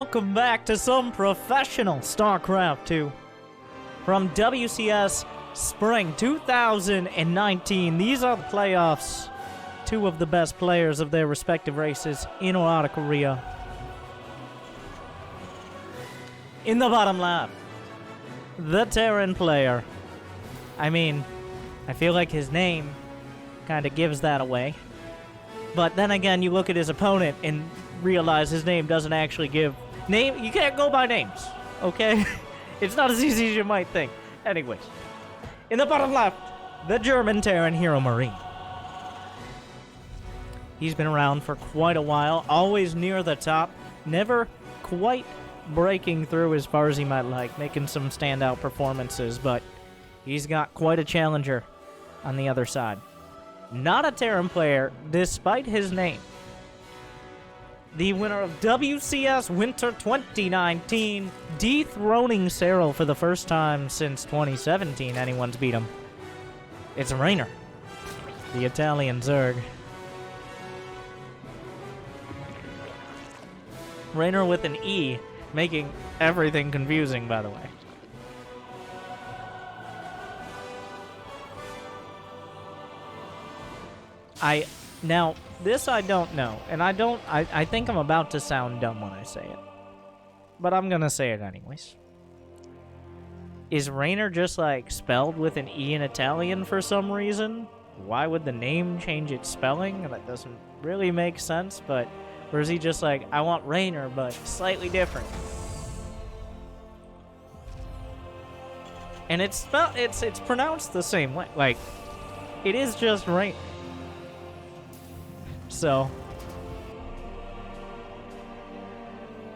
Welcome back to some professional StarCraft 2 from WCS Spring 2019. These are the playoffs. Two of the best players of their respective races in or out of Korea. In the bottom left, the Terran player. I mean, I feel like his name kind of gives that away. But then again, you look at his opponent and realize his name doesn't actually give name. You can't go by names, okay? It's not as easy as you might think. Anyways, in the bottom left, the German Terran Heromarine. He's been around for quite a while, always near the top, never quite breaking through as far as he might like, making some standout performances, but he's got quite a challenger on the other side. Not a Terran player, despite his name. The winner of WCS Winter 2019, dethroning Cyril for the first time since 2017 anyone's beat him. It's Reynor, the Italian Zerg. Reynor with an E, making everything confusing, by the way. Now, this I don't know, and I think I'm about to sound dumb when I say it. But I'm gonna say it anyways. Is Reynor just, like, spelled with an E in Italian for some reason? Why would the name change its spelling? That doesn't really make sense, but... Or is he just like, I want Reynor, but slightly different? And it's pronounced the same way. Like, it is just Reynor. So,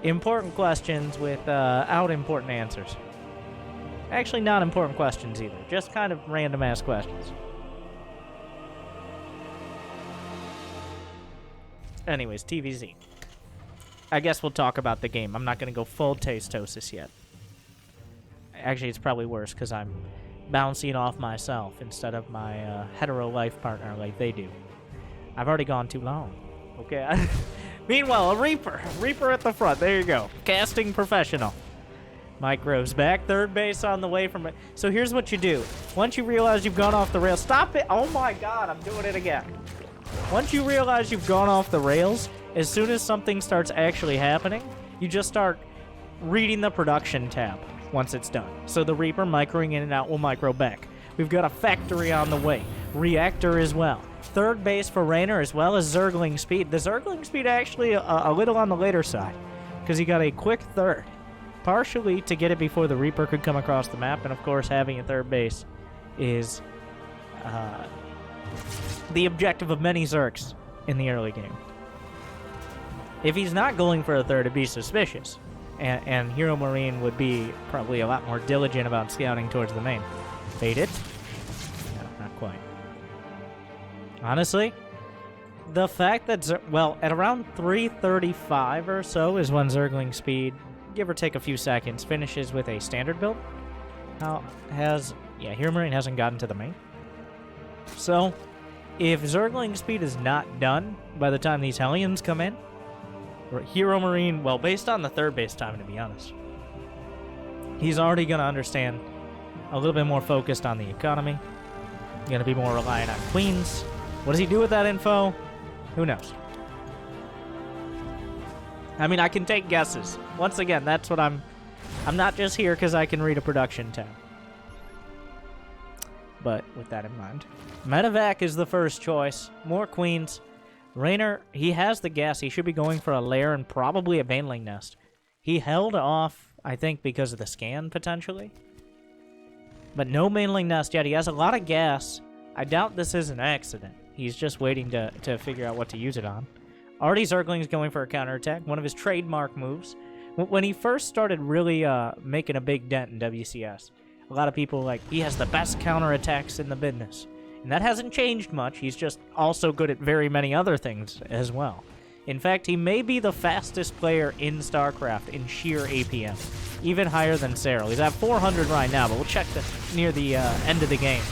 important questions without important answers. Actually, not important questions either. Just kind of random-ass questions. Anyways, TVZ. I guess we'll talk about the game. I'm not going to go full tastosis yet. Actually, it's probably worse because I'm bouncing off myself instead of my hetero life partner like they do. I've already gone too long. Okay. Meanwhile, a Reaper. Reaper at the front. There you go. Casting professional. Mike Groves back. Third base on the way from it. So here's what you do. Once you realize you've gone off the rails. Stop it. Oh my god, I'm doing it again. Once you realize you've gone off the rails, as soon as something starts actually happening, you just start reading the production tab once it's done. So the Reaper microing in and out will micro back. We've got a factory on the way. Reactor as well. Third base for Reynor as well as Zergling speed. The Zergling speed actually a little on the later side because he got a quick third. Partially to get it before the Reaper could come across the map, and of course having a third base is the objective of many Zergs in the early game. If he's not going for a third, it'd be suspicious. And Heromarine would be probably a lot more diligent about scouting towards the main. Bait it? No, not quite. Honestly, the fact that, well, at around 335 or so is when Zergling speed, give or take a few seconds, finishes with a standard build. Heromarine hasn't gotten to the main. So, if Zergling speed is not done by the time these Hellions come in, Heromarine, well, based on the third base time, to be honest, he's already going to understand a little bit more focused on the economy. Going to be more reliant on queens. What does he do with that info? Who knows? I mean, I can take guesses. Once again, that's what I'm not just here because I can read a production tab. But with that in mind, Medevac is the first choice. More queens. Reynor, he has the gas. He should be going for a lair and probably a baneling nest. He held off, I think, because of the scan, potentially. But no baneling nest yet. He has a lot of gas. I doubt this is an accident. He's just waiting to figure out what to use it on. Already Zergling's going for a counterattack. One of his trademark moves. When he first started really making a big dent in WCS, a lot of people were like, he has the best counterattacks in the business. And that hasn't changed much. He's just also good at very many other things as well. In fact, he may be the fastest player in StarCraft in sheer APM. Even higher than Cyril. He's at 400 right now, but we'll check near the end of the game.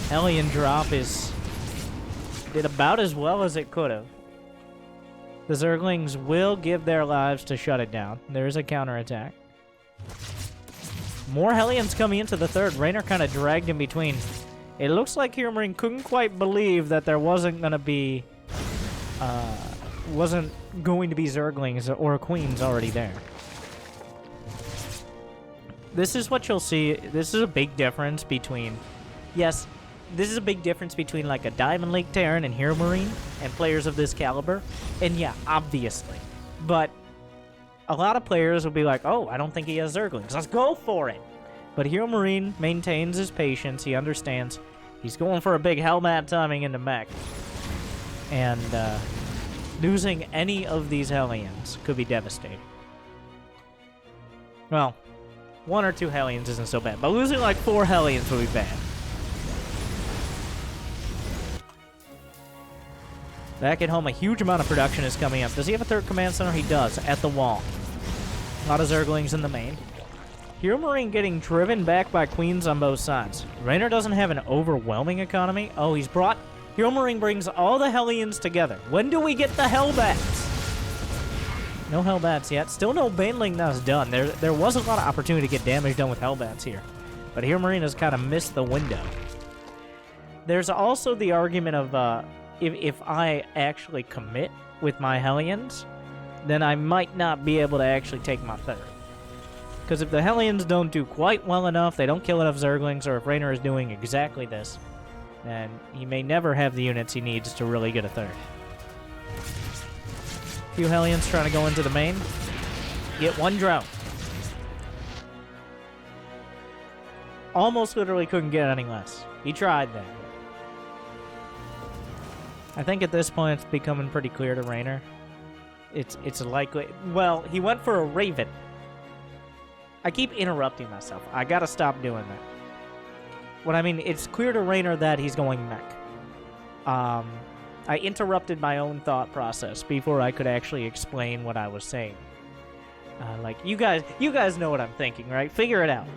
Hellion drop did about as well as it could have. The Zerglings will give their lives to shut it down. There is a counterattack. More Hellions coming into the third. Reynor kind of dragged in between. It looks like Heromarine couldn't quite believe that there wasn't going to be Zerglings or Queens already there. This is what you'll see. This is a big difference between... Yes, this is a big difference between like a Diamond League Terran and Heromarine and players of this caliber. And yeah, obviously. But a lot of players will be like, oh, I don't think he has Zerglings. Let's go for it. But Heromarine maintains his patience. He understands he's going for a big Hellbat timing into mech. And losing any of these Hellions could be devastating. Well, 1 or 2 Hellions isn't so bad, but losing like 4 Hellions would be bad. Back at home, a huge amount of production is coming up. Does he have a third command center? He does, at the wall. A lot of Zerglings in the main. Heromarine getting driven back by Queens on both sides. Reynor doesn't have an overwhelming economy. Oh, he's brought... Heromarine brings all the Hellions together. When do we get the Hellbats? No Hellbats yet. Still no Baneling that's done. There was a lot of opportunity to get damage done with Hellbats here. But Heromarine has kind of missed the window. There's also the argument of... If I actually commit with my Hellions, then I might not be able to actually take my third. Because if the Hellions don't do quite well enough, they don't kill enough Zerglings, or if Reynor is doing exactly this, then he may never have the units he needs to really get a third. A few Hellions trying to go into the main. Get 1 drone. Almost literally couldn't get any less. He tried that. I think at this point it's becoming pretty clear to Reynor. It's likely... Well, he went for a Raven. I keep interrupting myself. I gotta stop doing that. What I mean, it's clear to Reynor that he's going mech. I interrupted my own thought process before I could actually explain what I was saying. Like, you guys know what I'm thinking, right? Figure it out.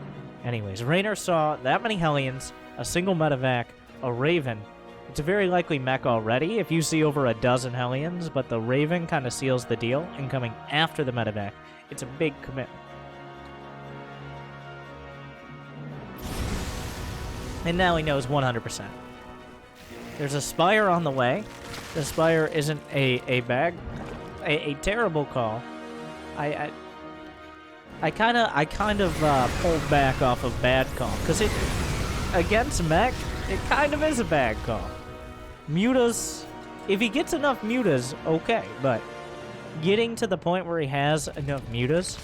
Anyways, Reynor saw that many Hellions, a single medevac, a Raven. It's a very likely mech already if you see over a dozen Hellions, but the Raven kind of seals the deal, and coming after the medevac, it's a big commitment. And now he knows 100%. There's a Spire on the way. The Spire isn't a terrible call. I kind of pulled back off of bad call, because it against mech, it kind of is a bad call. Mutas, if he gets enough mutas, okay, but getting to the point where he has enough mutas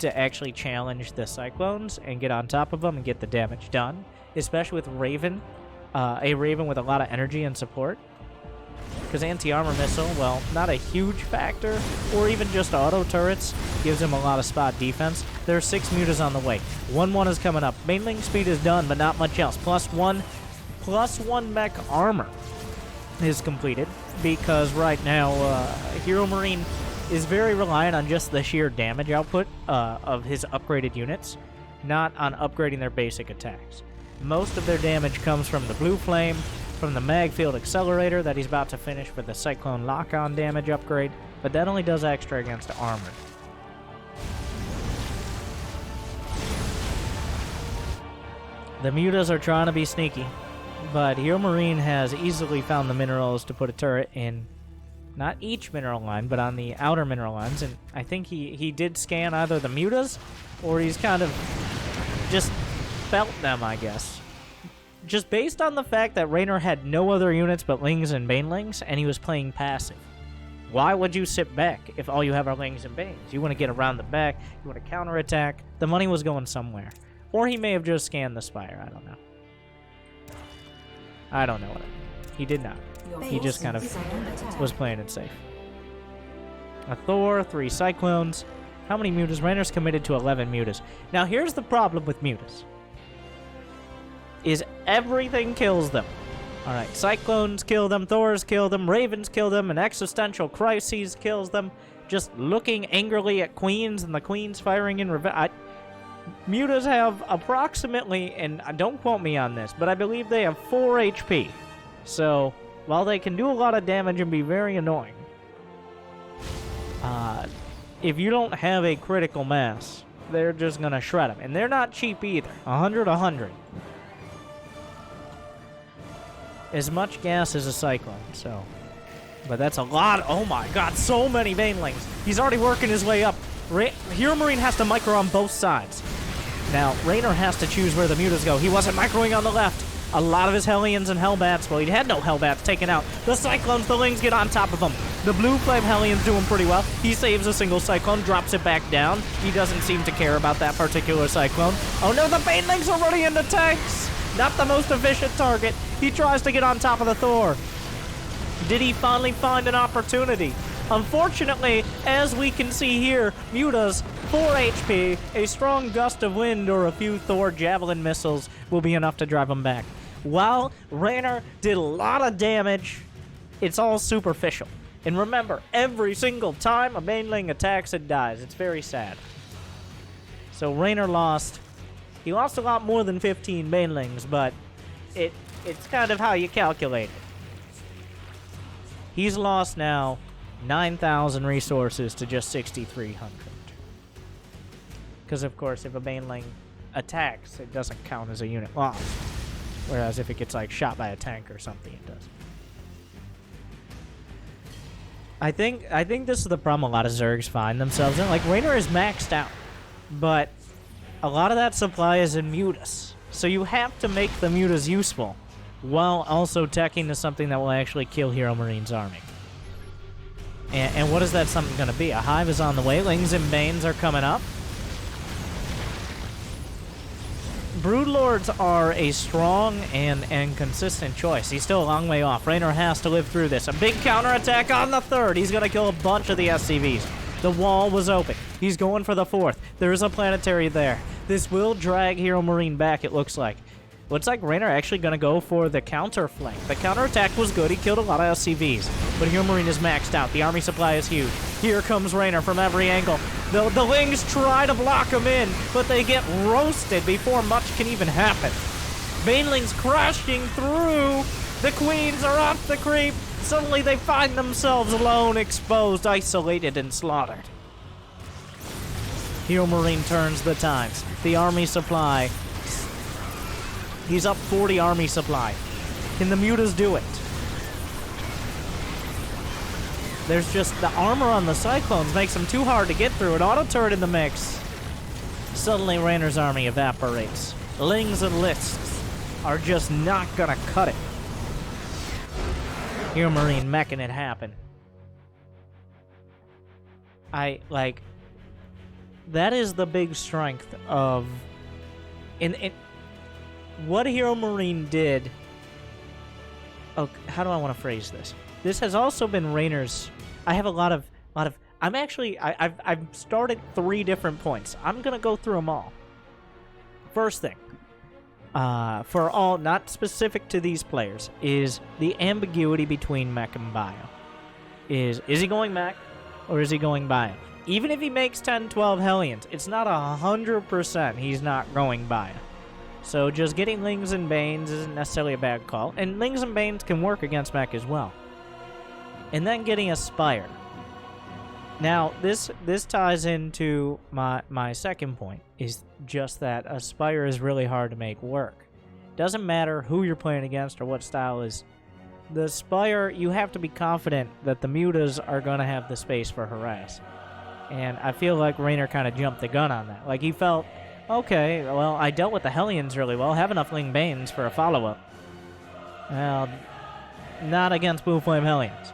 to actually challenge the Cyclones and get on top of them and get the damage done, especially with Raven, a Raven with a lot of energy and support. Because anti-armor missile, well, not a huge factor, or even just auto turrets, gives him a lot of spot defense. There are 6 mutas on the way. 1-1 is coming up. Baneling speed is done, but not much else. +1 mech armor is completed, because right now, Heromarine is very reliant on just the sheer damage output of his upgraded units, not on upgrading their basic attacks. Most of their damage comes from the Blue Flame, from the Mag Field Accelerator that he's about to finish for the Cyclone Lock-On damage upgrade, but that only does extra against armor. The mutas are trying to be sneaky, but Heromarine has easily found the minerals to put a turret in, not each mineral line, but on the outer mineral lines, and I think he did scan either the mutas, or he's kind of just felt them, I guess. Just based on the fact that Reynor had no other units but Lings and Banelings, and he was playing passive. Why would you sit back if all you have are Lings and Banes? You want to get around the back, you want to counterattack. The money was going somewhere. Or he may have just scanned the Spire, I don't know. I don't know. He did not. He just kind of was playing it safe. A Thor, 3 Cyclones. How many mutas? Reynor's committed to 11 mutas. Now here's the problem with mutas. Is everything kills them. Alright, Cyclones kill them, Thors kill them, Ravens kill them, and Existential Crises kills them. Just looking angrily at Queens, and the Queens firing in revenge. Mutas have approximately, and don't quote me on this, but I believe they have 4 HP. So, while they can do a lot of damage and be very annoying, if you don't have a critical mass, they're just gonna shred them. And they're not cheap either. 100. As much gas as a Cyclone, so... But that's a lot. Oh my god, so many Banelings. He's already working his way up. Heromarine has to micro on both sides. Now, Reynor has to choose where the mutas go. He wasn't microing on the left. A lot of his Hellions and Hellbats, well, he had no Hellbats taken out. The Cyclones, the Lings get on top of him. The Blue Flame Hellions doing pretty well. He saves a single Cyclone, drops it back down. He doesn't seem to care about that particular Cyclone. Oh no, the Banelings are running into tanks! Not the most efficient target. He tries to get on top of the Thor. Did he finally find an opportunity? Unfortunately, as we can see here, Mutas, 4 HP, a strong gust of wind or a few Thor Javelin missiles will be enough to drive him back. While Reynor did a lot of damage, it's all superficial. And remember, every single time a Baneling attacks, it dies. It's very sad. So Reynor lost. He lost a lot more than 15 Banelings, but it's kind of how you calculate it. He's lost now 9,000 resources to just 6,300. Because, of course, if a Baneling attacks, it doesn't count as a unit lost. Whereas if it gets, like, shot by a tank or something, it does. I think this is the problem a lot of Zergs find themselves in. Like, Reynor is maxed out, but a lot of that supply is in mutas. So you have to make the mutas useful, while also teching to something that will actually kill Heromarine's army. And what is that something going to be? A hive is on the way. Lings and Banes are coming up. Broodlords are a strong and consistent choice. He's still a long way off. Reynor has to live through this. A big counterattack on the third. He's going to kill a bunch of the SCVs. The wall was open. He's going for the fourth. There is a planetary there. This will drag Heromarine back, it looks like. Looks like Reynor actually going to go for the counter flank. The counterattack was good. He killed a lot of SCVs. But Heromarine is maxed out. The army supply is huge. Here comes Reynor from every angle. The Lings try to block him in, but they get roasted before much can even happen. Banelings crashing through. The Queens are off the creep. Suddenly they find themselves alone, exposed, isolated, and slaughtered. Heromarine turns the times. The army supply... He's up 40 army supply. Can the mutas do it? There's just the armor on the Cyclones makes them too hard to get through. An auto turret in the mix. Suddenly Reynor's army evaporates. Lings and lists are just not gonna cut it. Heromarine meching it happen. That is the big strength of... What Heromarine did... Oh, how do I want to phrase this? This has also been Reynor's... I have a lot of... I'm actually... I've started 3 different points. I'm going to go through them all. First thing. For all... Not specific to these players. Is the ambiguity between mech and bio. Is he going mech? Or is he going bio? Even if he makes 10, 12 Hellions, it's not 100% he's not going bio. So just getting Lings and Banes isn't necessarily a bad call. And Lings and Banes can work against mech as well. And then getting a Spire. Now, this ties into my second point, is just that a Spire is really hard to make work. Doesn't matter who you're playing against or what style is. The Spire, you have to be confident that the mutas are going to have the space for harass. And I feel like Reynor kind of jumped the gun on that. Like, he felt... Okay, well, I dealt with the Hellions really well. Have enough Ling Banes for a follow-up. Well, not against Blue Flame Hellions.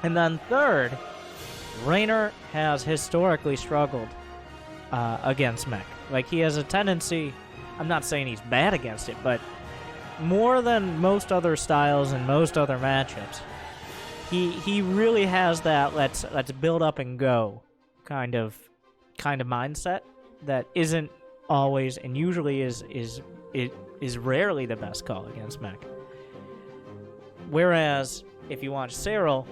And then third, Reynor has historically struggled against mech. Like, he has a tendency... I'm not saying he's bad against it, but more than most other styles and most other matchups, he really has that let's build up and go kind of mindset. That isn't always and usually is rarely the best call against mech. Whereas if you watch Cyril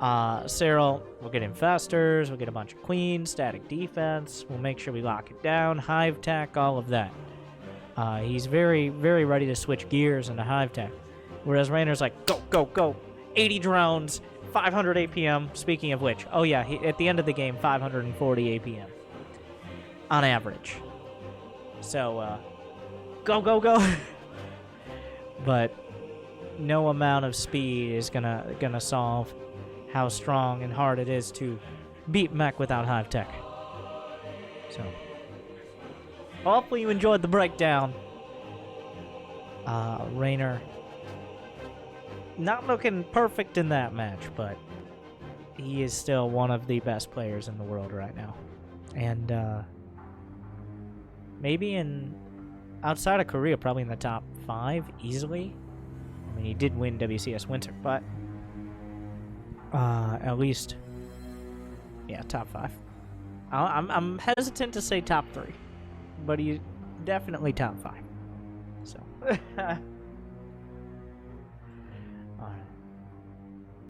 will get infestors, we'll get a bunch of queens, static defense, we'll make sure we lock it down, hive tech, all of that. He's very, very ready to switch gears into hive tech. Whereas Reynor's like, go, go, go, 80 drones, 500 APM, speaking of which. Oh yeah, at the end of the game, 540 APM. On average. So, go, go, go! But no amount of speed is gonna solve how strong and hard it is to beat mech without hive tech. So, hopefully you enjoyed the breakdown. Reynor, not looking perfect in that match, but he is still one of the best players in the world right now. And maybe outside of Korea, probably in the top 5 easily. I mean, he did win WCS Winter, but at least, yeah, top 5. I'm hesitant to say top 3, but he's definitely top 5. So